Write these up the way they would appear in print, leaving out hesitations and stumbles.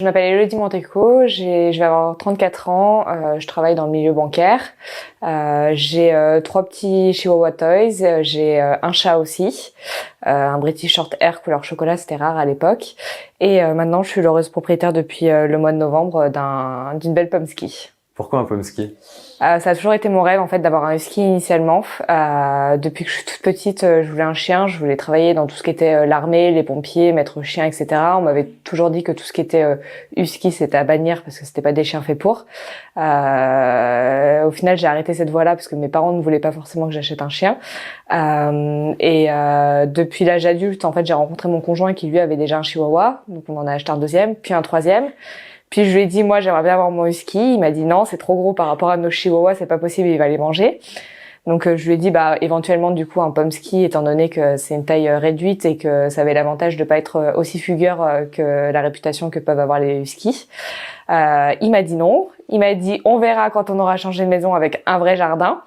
Je m'appelle Elodie Monteco, je vais avoir 34 ans, je travaille dans le milieu bancaire. J'ai 3 petits Chihuahua Toys, j'ai un chat aussi, un British Shorthair couleur chocolat, c'était rare à l'époque. Et maintenant, je suis l'heureuse propriétaire depuis le mois de novembre d'une belle Pomsky. Pourquoi un Pomsky? Ça a toujours été mon rêve en fait d'avoir un husky initialement. Depuis que je suis toute petite, je voulais un chien. Je voulais travailler dans tout ce qui était l'armée, les pompiers, maître chien, etc. On m'avait toujours dit que tout ce qui était husky c'était à bannir parce que c'était pas des chiens faits pour. Au final, j'ai arrêté cette voie-là parce que mes parents ne voulaient pas forcément que j'achète un chien. Depuis l'âge adulte, en fait, j'ai rencontré mon conjoint qui lui avait déjà un Chihuahua, donc on en a acheté un deuxième, puis un troisième. Puis je lui ai dit, moi, j'aimerais bien avoir mon husky. Il m'a dit non, c'est trop gros par rapport à nos chihuahuas, c'est pas possible, il va les manger. Donc je lui ai dit, éventuellement, du coup, un pomsky, étant donné que c'est une taille réduite et que ça avait l'avantage de pas être aussi fugueur que la réputation que peuvent avoir les huskies. Il m'a dit non. Il m'a dit, on verra quand on aura changé de maison avec un vrai jardin.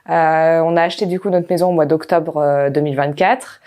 On a acheté du coup notre maison au mois d'octobre 2024.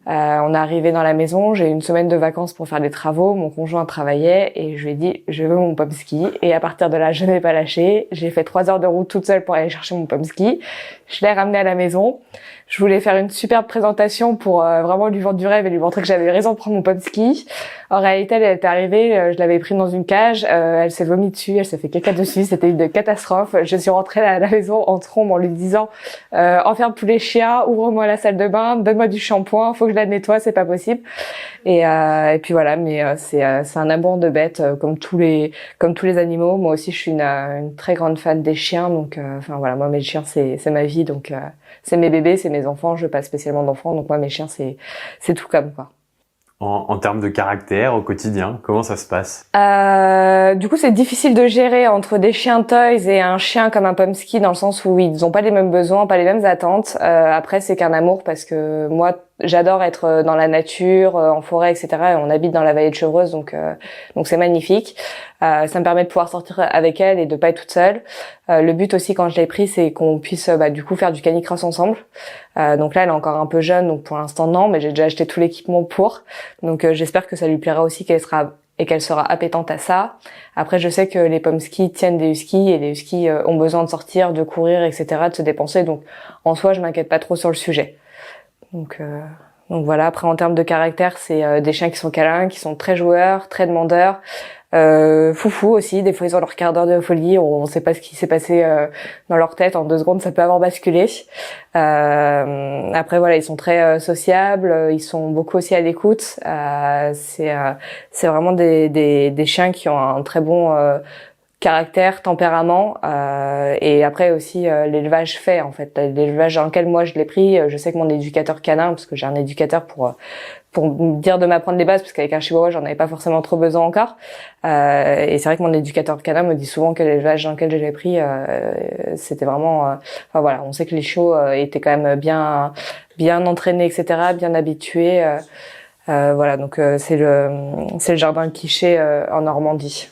On est arrivé dans la maison, j'ai eu une semaine de vacances pour faire des travaux, mon conjoint travaillait et je lui ai dit je veux mon Pomsky et à partir de là je n'ai pas lâché, j'ai fait 3 heures de route toute seule pour aller chercher mon Pomsky, je l'ai ramené à la maison, je voulais faire une superbe présentation pour vraiment lui vendre du rêve et lui montrer que j'avais raison de prendre mon Pomsky. En réalité elle était arrivée, je l'avais pris dans une cage, elle s'est vomi dessus, elle s'est fait caca dessus, c'était une catastrophe. Je suis rentrée à la maison en trombe en lui disant enferme tous les chiens, ouvre-moi la salle de bain, donne-moi du shampoing, faut que je la nettoie, c'est pas possible. Et puis voilà, mais c'est un amour de bête comme tous les animaux. Moi aussi je suis une très grande fan des chiens, donc enfin voilà, moi mes chiens c'est ma vie, donc c'est mes bébés, c'est mes enfants, je veux pas spécialement d'enfants, donc moi mes chiens c'est tout comme quoi. En termes de caractère au quotidien, comment ça se passe? Du coup, c'est difficile de gérer entre des chiens toys et un chien comme un Pomsky dans le sens où ils ont pas les mêmes besoins, pas les mêmes attentes. Après, c'est qu'un amour parce que moi, j'adore être dans la nature, en forêt, etc. Et on habite dans la vallée de Chevreuse, donc c'est magnifique. Ça me permet de pouvoir sortir avec elle et de pas être toute seule. Le but aussi quand je l'ai pris, c'est qu'on puisse du coup faire du canicross ensemble. Donc là, elle est encore un peu jeune, donc pour l'instant non, mais j'ai déjà acheté tout l'équipement pour. Donc j'espère que ça lui plaira aussi, qu'elle sera appétente à ça. Après, je sais que les Pomsky tiennent des huskies et les huskies ont besoin de sortir, de courir, etc., de se dépenser. Donc en soi, je m'inquiète pas trop sur le sujet. Donc voilà. Après, en termes de caractère, c'est des chiens qui sont câlins, qui sont très joueurs, très demandeurs. Foufou aussi, des fois ils ont leur quart d'heure de folie, on sait pas ce qui s'est passé dans leur tête, en 2 secondes ça peut avoir basculé. Après voilà, ils sont très sociables, ils sont beaucoup aussi à l'écoute. C'est vraiment des chiens qui ont un très bon caractère, tempérament, et après aussi l'élevage fait en fait, l'élevage dans lequel moi je l'ai pris. Je sais que mon éducateur canin, parce que j'ai un éducateur pour me dire de m'apprendre les bases, parce qu'avec un chihuahua j'en avais pas forcément trop besoin encore, et c'est vrai que mon éducateur canin me dit souvent que l'élevage dans lequel je l'ai pris c'était vraiment enfin voilà, on sait que les chiots étaient quand même bien entraînés, etc., bien habitués, voilà, donc c'est le jardin Quiché en Normandie.